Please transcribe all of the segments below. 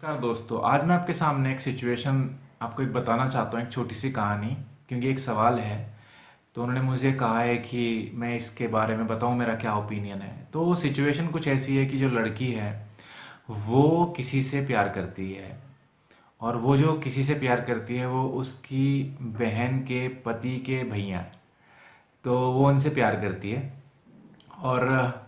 नमस्कार दोस्तों, आज मैं आपके सामने एक सिचुएशन आपको एक बताना चाहता हूँ, एक छोटी सी कहानी। क्योंकि एक सवाल है तो उन्होंने मुझे कहा है कि मैं इसके बारे में बताऊँ मेरा क्या ओपिनियन है। तो सिचुएशन कुछ ऐसी है कि जो लड़की है वो किसी से प्यार करती है, और वो जो किसी से प्यार करती है वो उसकी बहन के पति के भैया, तो वो उनसे प्यार करती है। और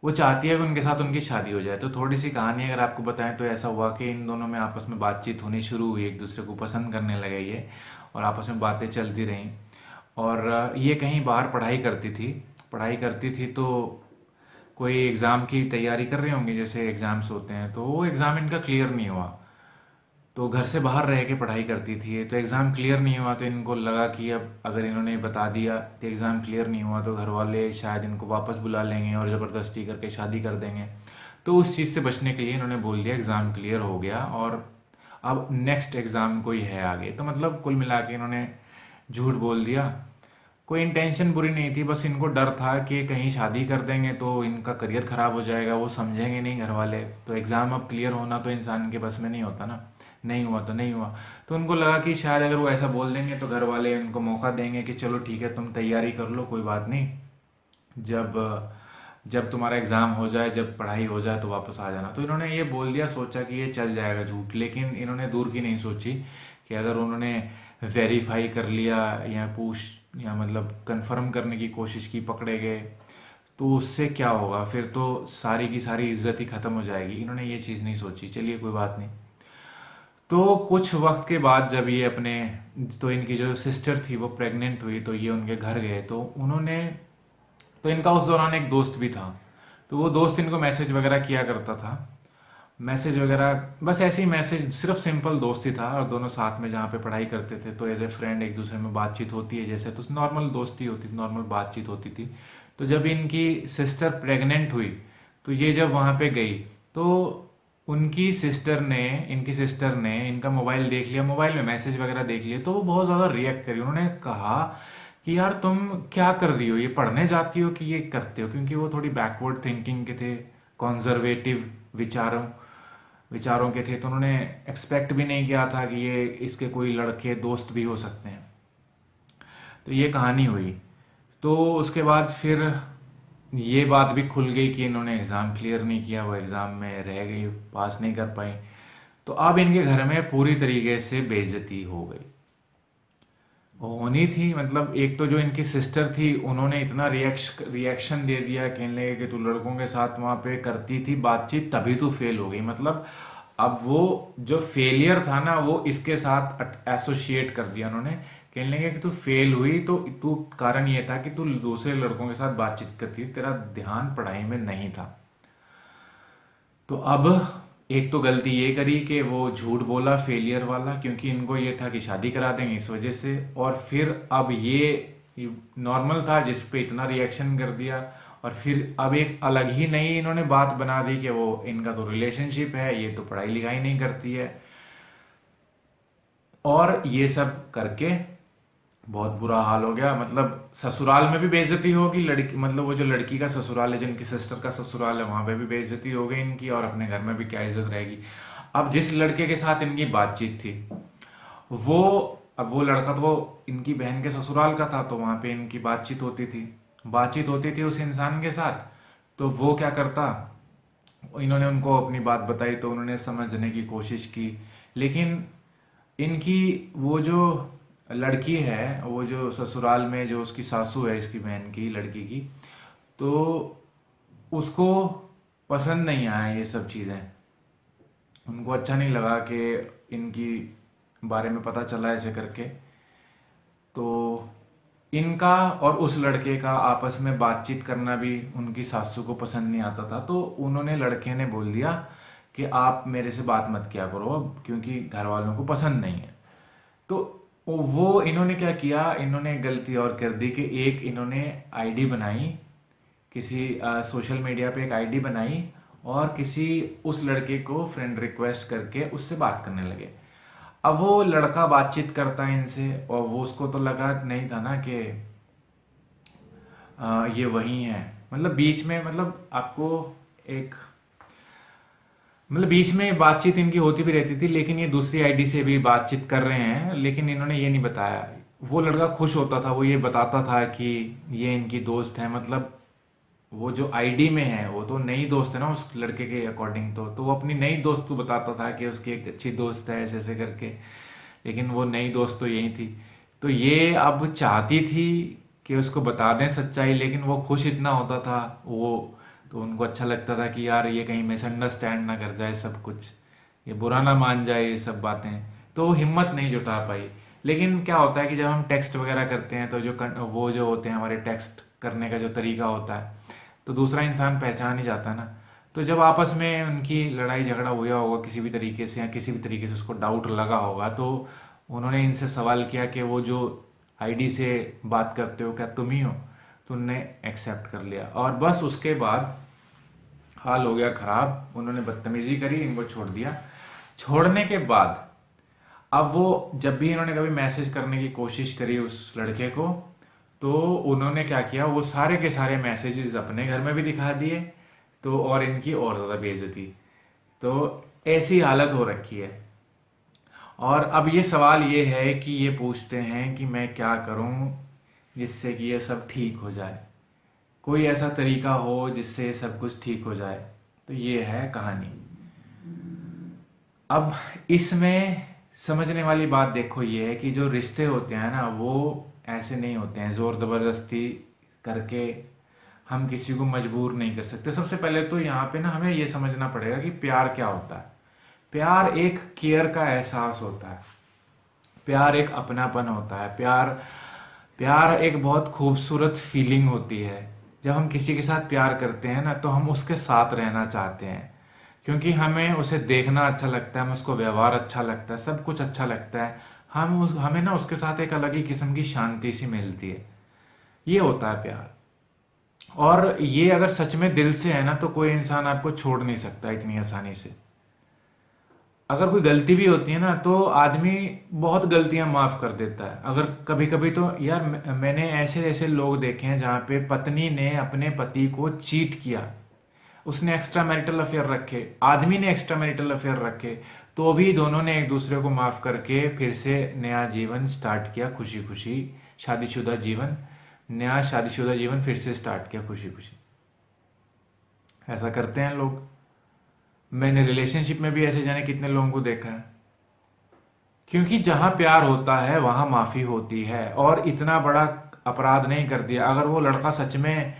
वो चाहती है कि उनके साथ उनकी शादी हो जाए। तो थोड़ी सी कहानी अगर आपको बताएं तो ऐसा हुआ कि इन दोनों में आपस में बातचीत होनी शुरू हुई, एक दूसरे को पसंद करने लगे ये, और आपस में बातें चलती रहीं। और ये कहीं बाहर पढ़ाई करती थी तो कोई एग्ज़ाम की तैयारी कर रहे होंगे, जैसे एग्ज़ाम्स होते हैं, तो वो एग्ज़ाम इनका क्लियर नहीं हुआ। तो घर से बाहर रह के पढ़ाई करती थी, तो एग्ज़ाम क्लियर नहीं हुआ, तो इनको लगा कि अब अगर इन्होंने बता दिया कि एग्ज़ाम क्लियर नहीं हुआ तो घर वाले शायद इनको वापस बुला लेंगे और ज़बरदस्ती करके शादी कर देंगे। तो उस चीज़ से बचने के लिए इन्होंने बोल दिया एग्ज़ाम क्लियर हो गया और अब नेक्स्ट एग्ज़ाम कोई है आगे। तो मतलब कुल मिला के इन्होंने झूठ बोल दिया। कोई इंटेंशन बुरी नहीं थी, बस इनको डर था कि कहीं शादी कर देंगे तो इनका करियर ख़राब हो जाएगा, वो समझेंगे नहीं घर वाले। तो एग्ज़ाम अब क्लियर होना तो इंसान के बस में नहीं होता ना। नहीं हुआ तो नहीं हुआ। तो उनको लगा कि शायद अगर वो ऐसा बोल देंगे तो घर वाले उनको मौका देंगे कि चलो ठीक है, तुम तैयारी कर लो, कोई बात नहीं, जब जब तुम्हारा एग्ज़ाम हो जाए, जब पढ़ाई हो जाए तो वापस आ जाना। तो इन्होंने ये बोल दिया, सोचा कि ये चल जाएगा झूठ। लेकिन इन्होंने दूर की नहीं सोची कि अगर उन्होंने वेरीफाई कर लिया या पूछ या मतलब कंफर्म करने की कोशिश की, पकड़े गए, तो उससे क्या होगा, फिर तो सारी की सारी इज्जत ही ख़त्म हो जाएगी। इन्होंने ये चीज़ नहीं सोची। चलिए कोई बात नहीं। तो कुछ वक्त के बाद जब ये अपने, तो इनकी जो सिस्टर थी वो प्रेग्नेंट हुई, तो ये उनके घर गए। तो उन्होंने, तो इनका उस दौरान एक दोस्त भी था। तो वो दोस्त इनको मैसेज वगैरह किया करता था, मैसेज वगैरह, बस ऐसे ही मैसेज, सिर्फ सिंपल दोस्ती था। और दोनों साथ में जहाँ पे पढ़ाई करते थे तो एज ए फ्रेंड एक दूसरे में बातचीत होती है जैसे, तो नॉर्मल दोस्ती होती थी, नॉर्मल बातचीत होती थी। तो जब इनकी सिस्टर प्रेग्नेंट हुई तो ये जब वहाँ पे गई तो इनकी सिस्टर ने इनका मोबाइल देख लिया, मोबाइल में मैसेज वगैरह देख लिए, तो वो बहुत ज़्यादा रिएक्ट करी। उन्होंने कहा कि यार तुम क्या कर रही हो, ये पढ़ने जाती हो कि ये करते हो? क्योंकि वो थोड़ी बैकवर्ड थिंकिंग के थे, कॉन्जर्वेटिव विचारों विचारों के थे। तो उन्होंने एक्सपेक्ट भी नहीं किया था कि ये इसके कोई लड़के दोस्त भी हो सकते हैं। तो ये कहानी हुई। तो उसके बाद फिर ये बात भी खुल गई कि इन्होंने एग्ज़ाम क्लियर नहीं किया, वो एग्ज़ाम में रह गई, पास नहीं कर पाई। तो अब इनके घर में पूरी तरीके से बेइज्जती हो गई, होनी थी। मतलब एक तो जो इनकी सिस्टर थी उन्होंने इतना रिएक्शन दे दिया, कहने लगे कि तू लड़कों के साथ वहाँ पे करती थी बातचीत तभी तू फेल हो गई। मतलब अब वो जो फेलियर था ना वो इसके साथ एसोसिएट कर दिया उन्होंने। कहने लगे कि तू फेल हुई तो तू, कारण ये था कि तू दूसरे लड़कों के साथ बातचीत करती थी, तेरा ध्यान पढ़ाई में नहीं था। तो अब एक तो गलती ये करी कि वो झूठ बोला फेलियर वाला, क्योंकि इनको ये था कि शादी करा देंगे इस वजह से। और फिर अब ये नॉर्मल था जिस पे इतना रिएक्शन कर दिया, और फिर अब एक अलग ही नई इन्होंने बात बना दी कि वो इनका तो रिलेशनशिप है, ये तो पढ़ाई लिखाई नहीं करती है। और ये सब करके बहुत बुरा हाल हो गया। मतलब ससुराल में भी बेइज्जती होगी लड़की, मतलब वो जो लड़की का ससुराल है, जिनकी सिस्टर का ससुराल है, वहां पे भी बेइज्जती हो गई इनकी, और अपने घर में भी क्या इज्जत रहेगी। अब जिस लड़के के साथ इनकी बातचीत थी वो, अब वो लड़का तो वो इनकी बहन के ससुराल का था, तो वहां पे इनकी बातचीत होती थी उस इंसान के साथ। तो वो क्या करता, इन्होंने उनको अपनी बात बताई तो उन्होंने समझने की कोशिश की। लेकिन इनकी वो जो लड़की है, वो जो ससुराल में जो उसकी सासू है, इसकी बहन की लड़की की, तो उसको पसंद नहीं आया ये सब चीज़ें। उनको अच्छा नहीं लगा कि इनकी बारे में पता चला ऐसे करके। तो इनका और उस लड़के का आपस में बातचीत करना भी उनकी सासू को पसंद नहीं आता था। तो उन्होंने, लड़के ने बोल दिया कि आप मेरे से बात मत किया करो अब, क्योंकि घर वालों को पसंद नहीं है। तो वो इन्होंने क्या किया, इन्होंने गलती और कर दी कि एक इन्होंने आईडी बनाई, किसी सोशल मीडिया पे एक आईडी बनाई, और किसी उस लड़के को फ्रेंड रिक्वेस्ट करके उससे बात करने लगे। अब वो लड़का बातचीत करता है इनसे, और वो, उसको तो लगा नहीं था ना कि ये वही है। मतलब बीच में, मतलब आपको एक मतलब बीच में बातचीत इनकी होती भी रहती थी, लेकिन ये दूसरी आईडी से भी बातचीत कर रहे हैं, लेकिन इन्होंने ये नहीं बताया। वो लड़का खुश होता था, वो ये बताता था कि ये इनकी दोस्त है। मतलब वो जो आईडी में है वो तो नई दोस्त है ना उस लड़के के अकॉर्डिंग, तो वो अपनी नई दोस्त को बताता था कि उसकी एक अच्छी दोस्त है ऐसे ऐसे करके, लेकिन वो नई दोस्त तो यही थी। तो ये अब चाहती थी कि उसको बता दें सच्चाई, लेकिन वो खुश इतना होता था वो, तो उनको अच्छा लगता था कि यार ये कहीं मिसअंडरस्टैंड ना कर जाए सब कुछ, ये बुरा ना मान जाए ये सब बातें। तो वो हिम्मत नहीं जुटा पाई। लेकिन क्या होता है कि जब हम टेक्स्ट वगैरह करते हैं तो वो जो होते हैं हमारे टेक्स्ट करने का जो तरीका होता है, तो दूसरा इंसान पहचान ही जाता है ना। तो जब आपस में उनकी लड़ाई झगड़ा हुआ होगा किसी भी तरीके से, या किसी भी तरीके से उसको डाउट लगा होगा, तो उन्होंने इनसे सवाल किया कि वो जो आईडी से बात करते हो क्या तुम ही हो? तो उनने एक्सेप्ट कर लिया, और बस उसके बाद हाल हो गया खराब। उन्होंने बदतमीजी करी, इनको छोड़ दिया। छोड़ने के बाद अब वो जब भी इन्होंने कभी मैसेज करने की कोशिश करी उस लड़के को, तो उन्होंने क्या किया, वो सारे के सारे मैसेजेस अपने घर में भी दिखा दिए, तो और इनकी और ज़्यादा बेइज्जती। तो ऐसी हालत हो रखी है। और अब ये सवाल ये है कि ये पूछते हैं कि मैं क्या करूं जिससे कि ये सब ठीक हो जाए, कोई ऐसा तरीका हो जिससे ये सब कुछ ठीक हो जाए। तो ये है कहानी। अब इसमें समझने वाली बात देखो ये है कि जो रिश्ते होते हैं ना वो ऐसे नहीं होते हैं जोर जबरदस्ती करके, हम किसी को मजबूर नहीं कर सकते। सबसे पहले तो यहाँ पे ना हमें ये समझना पड़ेगा कि प्यार क्या होता है। प्यार एक केयर का एहसास होता है, प्यार एक अपनापन होता है, प्यार प्यार एक बहुत खूबसूरत फीलिंग होती है। जब हम किसी के साथ प्यार करते हैं ना तो हम उसके साथ रहना चाहते हैं, क्योंकि हमें उसे देखना अच्छा लगता है, हमें उसको व्यवहार अच्छा लगता है, सब कुछ अच्छा लगता है। हमें ना उसके साथ एक अलग ही किस्म की शांति सी मिलती है। ये होता है प्यार। और ये अगर सच में दिल से है ना तो कोई इंसान आपको छोड़ नहीं सकता इतनी आसानी से। अगर कोई गलती भी होती है ना तो आदमी बहुत गलतियां माफ कर देता है। अगर कभी कभी तो यार मैंने ऐसे ऐसे लोग देखे हैं जहाँ पे पत्नी ने अपने पति को चीट किया, उसने एक्स्ट्रा मैरिटल अफेयर रखे, आदमी ने एक्स्ट्रा मैरिटल अफेयर रखे, तो भी दोनों ने एक दूसरे को माफ करके फिर से नया जीवन स्टार्ट किया, खुशी खुशी शादीशुदा जीवन, नया शादीशुदा जीवन फिर से स्टार्ट किया खुशी खुशी। ऐसा करते हैं लोग। मैंने रिलेशनशिप में भी ऐसे जाने कितने लोगों को देखा है। क्योंकि जहां प्यार होता है वहां माफी होती है, और इतना बड़ा अपराध नहीं कर दिया। अगर वो लड़का सच में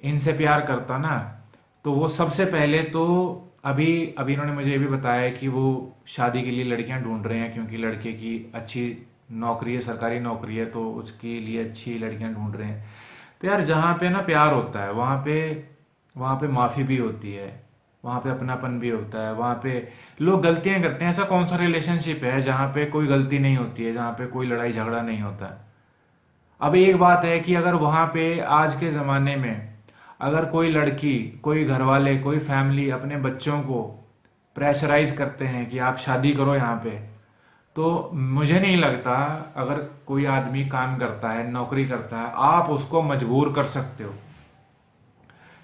इनसे प्यार करता ना तो वो सबसे पहले तो अभी अभी इन्होंने मुझे ये भी बताया कि वो शादी के लिए लड़कियां ढूंढ रहे हैं, क्योंकि लड़के की अच्छी नौकरी है, सरकारी नौकरी है, तो उसके लिए अच्छी लड़कियां ढूंढ रहे हैं। तो यार जहाँ पे ना प्यार होता है वहाँ पे माफ़ी भी होती है, वहाँ पे अपनापन भी होता है, वहाँ पे लोग गलतियां करते हैं। ऐसा कौन सा रिलेशनशिप है जहाँ पे कोई गलती नहीं होती है, जहाँ पे कोई लड़ाई झगड़ा नहीं होता है? अब एक बात है कि अगर वहाँ पे आज के ज़माने में अगर कोई लड़की, कोई घर वाले, कोई फैमिली अपने बच्चों को प्रेशराइज करते हैं कि आप शादी करो यहाँ पे, तो मुझे नहीं लगता अगर कोई आदमी काम करता है, नौकरी करता है, आप उसको मजबूर कर सकते हो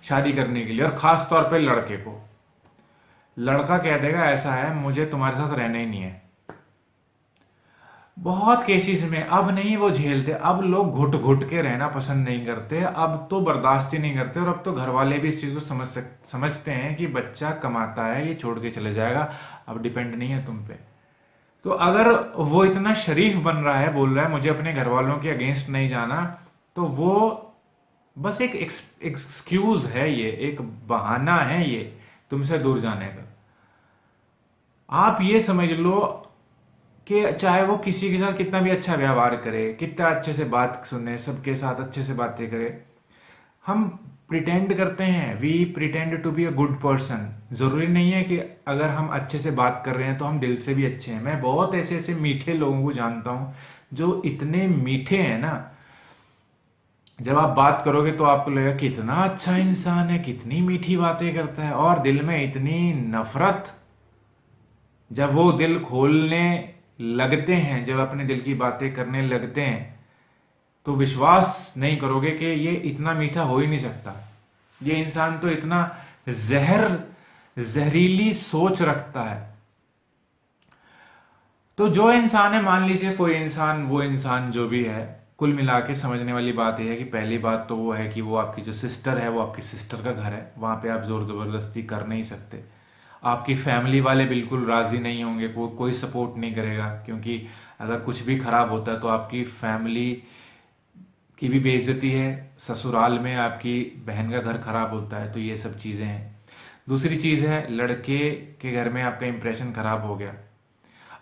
शादी करने के लिए। और खास तौर पे लड़के को, लड़का कह देगा ऐसा है मुझे तुम्हारे साथ रहना ही नहीं है। बहुत केसेस में अब नहीं वो झेलते, अब लोग घुट घुट के रहना पसंद नहीं करते, अब तो बर्दाश्त ही नहीं करते। और अब तो घर वाले भी इस चीज को समझते हैं कि बच्चा कमाता है, ये छोड़ के चले जाएगा, अब डिपेंड नहीं है तुम पे। तो अगर वो इतना शरीफ बन रहा है, बोल रहा है मुझे अपने घर वालों के अगेंस्ट नहीं जाना, तो वो बस एक एक्सक्यूज है, ये एक बहाना है ये तुमसे दूर जाने का। आप ये समझ लो कि चाहे वो किसी के साथ कितना भी अच्छा व्यवहार करे, कितना अच्छे से बात सुने, सबके साथ अच्छे से बातें करे, हम प्रिटेंड करते हैं, we pretend to be a good person. जरूरी नहीं है कि अगर हम अच्छे से बात कर रहे हैं तो हम दिल से भी अच्छे हैं। मैं बहुत ऐसे ऐसे मीठे लोगों को जानता हूं जो इतने मीठे हैं ना, जब आप बात करोगे तो आपको लगेगा कितना अच्छा इंसान है, कितनी मीठी बातें करता है, और दिल में इतनी नफरत। जब वो दिल खोलने लगते हैं, जब अपने दिल की बातें करने लगते हैं, तो विश्वास नहीं करोगे कि ये इतना मीठा हो ही नहीं सकता। ये इंसान तो इतना जहर जहरीली सोच रखता है। तो जो इंसान है, मान लीजिए कोई इंसान, वो इंसान जो भी है, कुल मिला के समझने वाली बात यह है कि पहली बात तो वो है कि वो आपकी जो सिस्टर है, वो आपकी सिस्टर का घर है, वहाँ पे आप जोर ज़बरदस्ती कर नहीं सकते। आपकी फैमिली वाले बिल्कुल राज़ी नहीं होंगे, कोई सपोर्ट नहीं करेगा, क्योंकि अगर कुछ भी खराब होता है तो आपकी फैमिली की भी बेइज्जती है, ससुराल में आपकी बहन का घर खराब होता है, तो ये सब चीज़ें हैं। दूसरी चीज़ है, लड़के के घर में आपका इंप्रेशन खराब हो गया।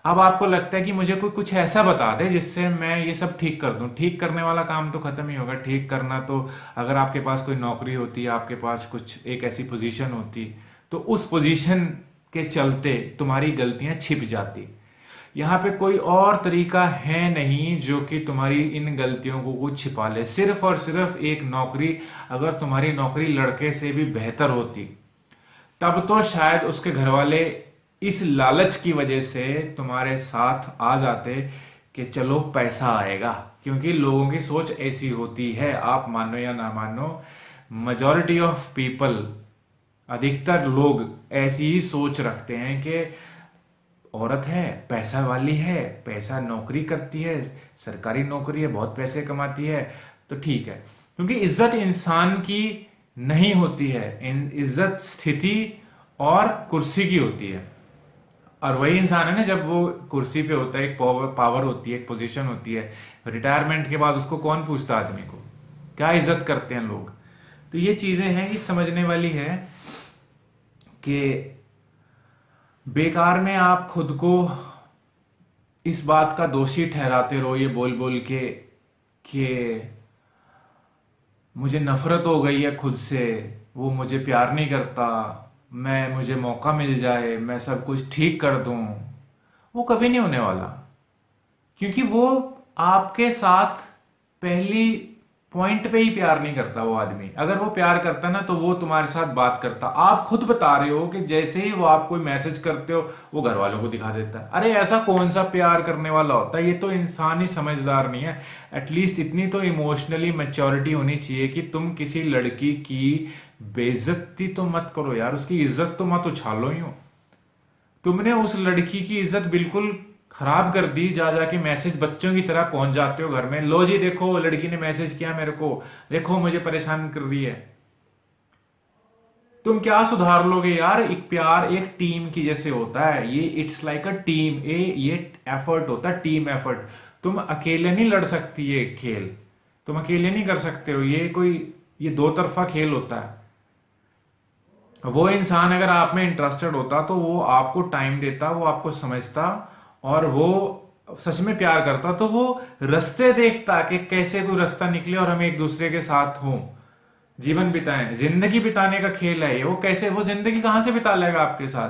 अब आपको लगता है कि मुझे कोई कुछ ऐसा बता दे जिससे मैं ये सब ठीक कर दूं। ठीक करने वाला काम तो खत्म ही होगा। ठीक करना तो, अगर आपके पास कोई नौकरी होती, आपके पास कुछ एक ऐसी पोजीशन होती, तो उस पोजीशन के चलते तुम्हारी गलतियां छिप जाती। यहाँ पे कोई और तरीका है नहीं जो कि तुम्हारी इन गलतियों को छिपा ले। सिर्फ और सिर्फ एक नौकरी, अगर तुम्हारी नौकरी लड़के से भी बेहतर होती, तब तो शायद उसके घर वाले इस लालच की वजह से तुम्हारे साथ आ जाते कि चलो पैसा आएगा। क्योंकि लोगों की सोच ऐसी होती है, आप मानो या ना मानो, मेजॉरिटी ऑफ पीपल, अधिकतर लोग ऐसी ही सोच रखते हैं कि औरत है, पैसा वाली है, पैसा नौकरी करती है, सरकारी नौकरी है, बहुत पैसे कमाती है, तो ठीक है। क्योंकि इज्जत इंसान की नहीं होती है, इज्जत स्थिति और कुर्सी की होती है। और वही इंसान है ना, जब वो कुर्सी पे होता है, एक पावर होती है, एक पोजीशन होती है, रिटायरमेंट के बाद उसको कौन पूछता आदमी को, क्या इज्जत करते हैं लोग। तो ये चीजें हैं कि समझने वाली है कि बेकार में आप खुद को इस बात का दोषी ठहराते रहो, ये बोल बोल के कि मुझे नफरत हो गई है खुद से, वो मुझे प्यार नहीं करता, मुझे मौका मिल जाए, मैं सब कुछ ठीक कर दूं। वो कभी नहीं होने वाला, क्योंकि वो आपके साथ पहली पॉइंट पे ही प्यार नहीं करता। वो आदमी अगर वो प्यार करता ना, तो वो तुम्हारे साथ बात करता। आप खुद बता रहे हो कि जैसे ही वो आप कोई मैसेज करते हो, वो घर वालों को दिखा देता है। अरे ऐसा कौन सा प्यार करने वाला होता है? ये तो इंसान ही समझदार नहीं है। एटलीस्ट इतनी तो इमोशनली मैच्योरिटी होनी चाहिए कि तुम किसी लड़की की बेइज्जती तो मत करो यार, उसकी इज्जत तो मत उछालो ही हो। तुमने उस लड़की की इज्जत बिल्कुल खराब कर दी। जा जाके मैसेज बच्चों की तरह पहुंच जाते हो घर में, लो जी देखो लड़की ने मैसेज किया मेरे को, देखो मुझे परेशान कर रही है। तुम क्या सुधार लोगे यार? एक प्यार एक टीम की जैसे होता है, ये इट्स लाइक अ टीम, ये एफर्ट होता है, टीम एफर्ट। तुम अकेले नहीं लड़ सकती ये खेल, तुम अकेले नहीं कर सकते हो ये दो तरफा खेल होता है। वो इंसान अगर आप में इंटरेस्टेड होता तो वो आपको टाइम देता, वो आपको समझता, और वो सच में प्यार करता, तो वो रास्ते देखता कि कैसे कोई रास्ता निकले और हम एक दूसरे के साथ हों, जीवन बिताएं। जिंदगी बिताने का खेल है ये। वो जिंदगी कहां से बिता लेगा आपके साथ?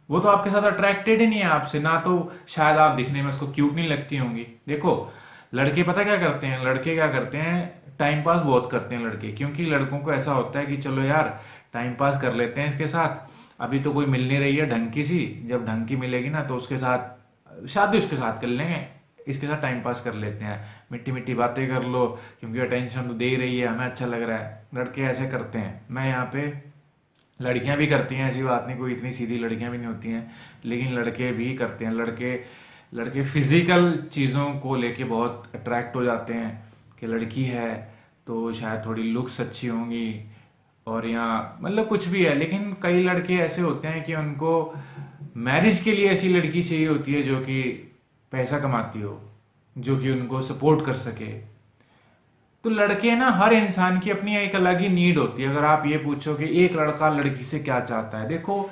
वो तो आपके साथ अट्रैक्टेड ही नहीं है आपसे, ना तो शायद आप दिखने में उसको क्यूट नहीं लगती होंगी। देखो लड़के पता क्या करते हैं, टाइम पास बहुत करते हैं लड़के। क्योंकि लड़कों को ऐसा होता है कि चलो यार टाइम पास कर लेते हैं इसके साथ, अभी तो कोई मिल नहीं रही है ढंग की सी, जब ढंग की मिलेगी ना तो उसके साथ शादी उसके साथ कर लेंगे, इसके साथ टाइम पास कर लेते हैं, मिट्टी मिट्टी बातें कर लो, क्योंकि अटेंशन तो दे ही रही है, हमें अच्छा लग रहा है। लड़के ऐसे करते हैं। मैं यहाँ पे, लड़कियां भी करती हैं, ऐसी बात नहीं, कोई इतनी सीधी लड़कियां भी नहीं होती हैं, लेकिन लड़के भी करते हैं। लड़के फिजिकल चीज़ों को लेके बहुत अट्रैक्ट हो जाते हैं कि लड़की है तो शायद थोड़ी लुक्स अच्छी होंगी, और यहाँ मतलब कुछ भी है। लेकिन कई लड़के ऐसे होते हैं कि उनको मैरिज के लिए ऐसी लड़की चाहिए होती है जो कि पैसा कमाती हो, जो कि उनको सपोर्ट कर सके। तो लड़के ना, हर इंसान की अपनी एक अलग ही नीड होती है। अगर आप ये पूछो कि एक लड़का लड़की से क्या चाहता है, देखो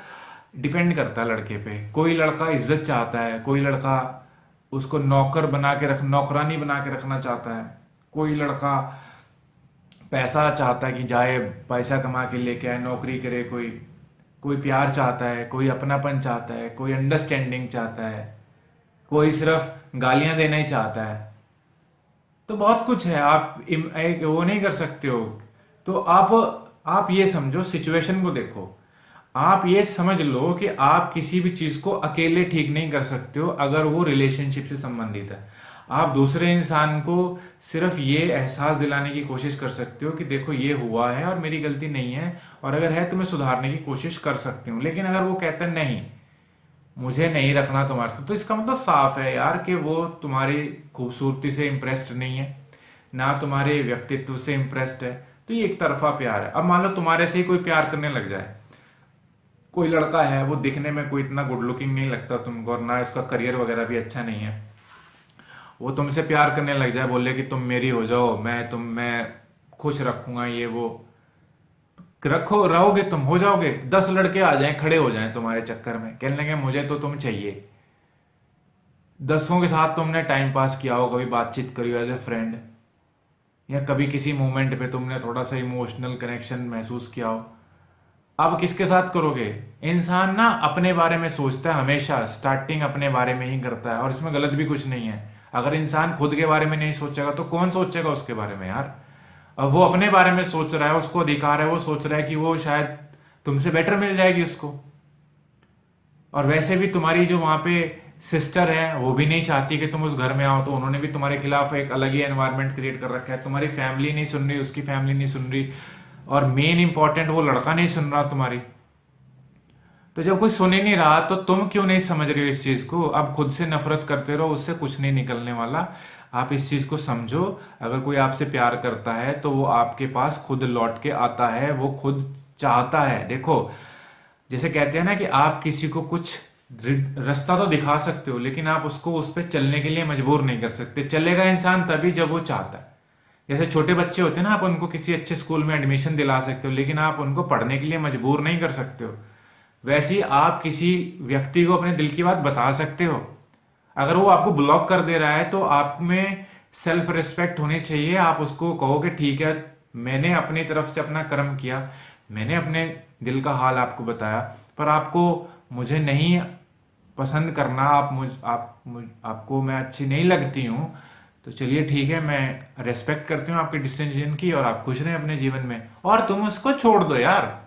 डिपेंड करता है लड़के पे। कोई लड़का इज्जत चाहता है, कोई लड़का उसको नौकरानी बना के रखना चाहता है, कोई लड़का पैसा चाहता है कि जाए पैसा कमा के लेके आए, नौकरी करे, कोई प्यार चाहता है, कोई अपनापन चाहता है, कोई अंडरस्टैंडिंग चाहता है, कोई सिर्फ गालियां देना ही चाहता है। तो बहुत कुछ है, आप वो नहीं कर सकते हो। तो आप ये समझो, सिचुएशन को देखो, आप ये समझ लो कि आप किसी भी चीज को अकेले ठीक नहीं कर सकते हो अगर वो रिलेशनशिप से संबंधित है। आप दूसरे इंसान को सिर्फ ये एहसास दिलाने की कोशिश कर सकते हो कि देखो ये हुआ है और मेरी गलती नहीं है, और अगर है तो मैं सुधारने की कोशिश कर सकती हूँ। लेकिन अगर वो कहता है नहीं, मुझे नहीं रखना तुम्हारे साथ, तो इसका मतलब साफ है यार कि वो तुम्हारी खूबसूरती से इम्प्रेस्ड नहीं है, ना तुम्हारे व्यक्तित्व से इम्प्रेस्ड है। तो ये एक तरफा प्यार है। अब मान लो तुम्हारे से ही कोई प्यार करने लग जाए, कोई लड़का है, वो दिखने में कोई इतना गुड लुकिंग नहीं लगता तुमको, और ना इसका करियर वगैरह भी अच्छा नहीं है, वो तुमसे प्यार करने लग जाए, बोले कि तुम मेरी हो जाओ, मैं खुश रखूंगा, ये वो, रखो, रहोगे तुम, हो जाओगे, 10 लड़के आ जाएं, खड़े हो जाएं तुम्हारे चक्कर में, कहने लगे मुझे तो तुम चाहिए। 10 के साथ तुमने टाइम पास किया हो, कभी बातचीत करी हो एज ए फ्रेंड, या कभी किसी मोमेंट पे तुमने थोड़ा सा इमोशनल कनेक्शन महसूस किया हो, अब किसके साथ करोगे? इंसान ना अपने बारे में सोचता है हमेशा, स्टार्टिंग अपने बारे में ही करता है, और इसमें गलत भी कुछ नहीं है। अगर इंसान खुद के बारे में नहीं सोचेगा तो कौन सोचेगा उसके बारे में यार? अब वो अपने बारे में सोच रहा है, उसको अधिकार है, वो सोच रहा है कि वो शायद तुमसे बेटर मिल जाएगी उसको। और वैसे भी तुम्हारी जो वहां पे सिस्टर है, वो भी नहीं चाहती कि तुम उस घर में आओ, तो उन्होंने भी तुम्हारे खिलाफ एक अलग ही एनवायरनमेंट क्रिएट कर रखा है। तुम्हारी फैमिली नहीं सुन रही, उसकी फैमिली नहीं सुन रही, और मेन इंपॉर्टेंट वो लड़का नहीं सुन रहा तुम्हारी। तो जब कोई सुन ही नहीं रहा तो तुम क्यों नहीं समझ रही हो इस चीज को? अब खुद से नफरत करते रहो, उससे कुछ नहीं निकलने वाला। आप इस चीज को समझो, अगर कोई आपसे प्यार करता है तो वो आपके पास खुद लौट के आता है, वो खुद चाहता है। देखो, जैसे कहते हैं ना कि आप किसी को कुछ रास्ता तो दिखा सकते हो, लेकिन आप उसको उस पर चलने के लिए मजबूर नहीं कर सकते। चलेगा इंसान तभी जब वो चाहता है। जैसे छोटे बच्चे होते हैं ना, आप उनको किसी अच्छे स्कूल में एडमिशन दिला सकते हो, लेकिन आप उनको पढ़ने के लिए मजबूर नहीं कर सकते हो। वैसे ही आप किसी व्यक्ति को अपने दिल की बात बता सकते हो। अगर वो आपको ब्लॉक कर दे रहा है तो आप में सेल्फ रिस्पेक्ट होनी चाहिए। आप उसको कहो कि ठीक है, मैंने अपनी तरफ से अपना कर्म किया, मैंने अपने दिल का हाल आपको बताया, पर आपको मुझे नहीं पसंद करना, आपको मैं अच्छी नहीं लगती हूँ, तो चलिए ठीक है, मैं रेस्पेक्ट करती हूँ आपके डिसीजन की, और आप खुश रहें अपने जीवन में, और तुम उसको छोड़ दो यार,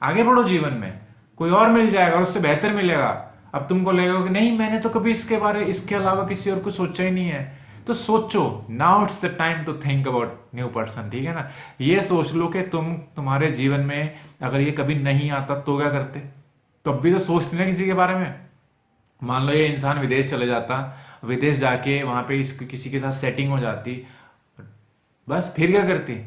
आगे बढ़ो जीवन में। कोई और मिल जाएगा, उससे बेहतर मिलेगा। अब तुमको लगेगा कि नहीं, मैंने तो कभी इसके अलावा किसी और को सोचा ही नहीं है, तो सोचो। Now it's the time to think about new person, ठीक है ना? ये सोच लो कि तुम्हारे जीवन में अगर ये कभी नहीं आता तो क्या करते? तो अब भी तो सोचते ना किसी के बारे में। मान लो ये इंसान विदेश चले जाता, विदेश जाके वहां पे किसी के साथ सेटिंग हो जाती, बस फिर क्या करती?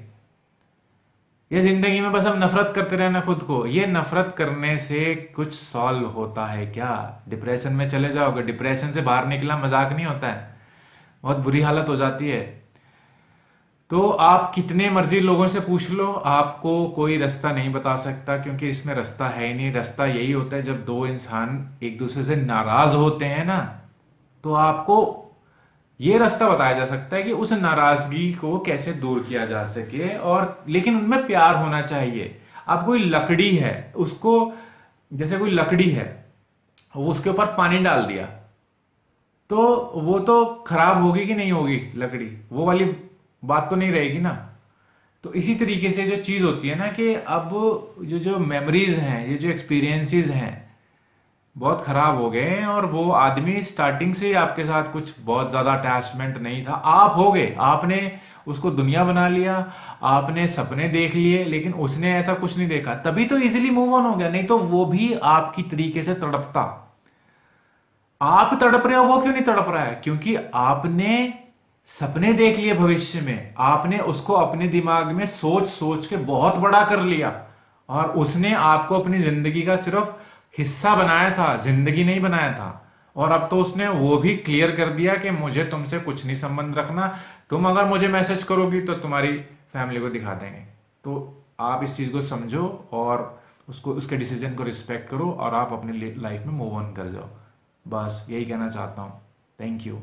ये जिंदगी में बस अब नफरत करते रहना खुद को। ये नफरत करने से कुछ सॉल्व होता है क्या? डिप्रेशन में चले जाओगे। डिप्रेशन से बाहर निकला मजाक नहीं होता है, बहुत बुरी हालत हो जाती है। तो आप कितने मर्जी लोगों से पूछ लो, आपको कोई रास्ता नहीं बता सकता, क्योंकि इसमें रास्ता है ही नहीं। रास्ता यही होता है जब दो इंसान एक दूसरे से नाराज होते हैं ना, तो आपको ये रास्ता बताया जा सकता है कि उस नाराजगी को कैसे दूर किया जा सके। और लेकिन उनमें प्यार होना चाहिए। अब कोई लकड़ी है, उसको, जैसे कोई लकड़ी है, वो उसके ऊपर पानी डाल दिया तो वो तो खराब होगी कि नहीं होगी लकड़ी? वो वाली बात तो नहीं रहेगी ना। तो इसी तरीके से जो चीज होती है ना, कि अब जो मेमोरीज हैं, ये जो एक्सपीरियंसेस हैं, बहुत खराब हो गए हैं। और वो आदमी स्टार्टिंग से ही आपके साथ कुछ बहुत ज्यादा अटैचमेंट नहीं था, आप हो गए, आपने उसको दुनिया बना लिया, आपने सपने देख लिए, लेकिन उसने ऐसा कुछ नहीं देखा, तभी तो इजीली मूव ऑन हो गया। नहीं तो वो भी आपकी तरीके से तड़पता। आप तड़प रहे हो, वो क्यों नहीं तड़प रहा है? क्योंकि आपने सपने देख लिए भविष्य में, आपने उसको अपने दिमाग में सोच सोच के बहुत बड़ा कर लिया, और उसने आपको अपनी जिंदगी का सिर्फ हिस्सा बनाया था, जिंदगी नहीं बनाया था। और अब तो उसने वो भी क्लियर कर दिया कि मुझे तुमसे कुछ नहीं संबंध रखना, तुम अगर मुझे मैसेज करोगी तो तुम्हारी फैमिली को दिखा देंगे। तो आप इस चीज को समझो और उसको, उसके डिसीजन को रिस्पेक्ट करो, और आप अपनी लाइफ में मूव ऑन कर जाओ। बस यही कहना चाहता हूँ। Thank you.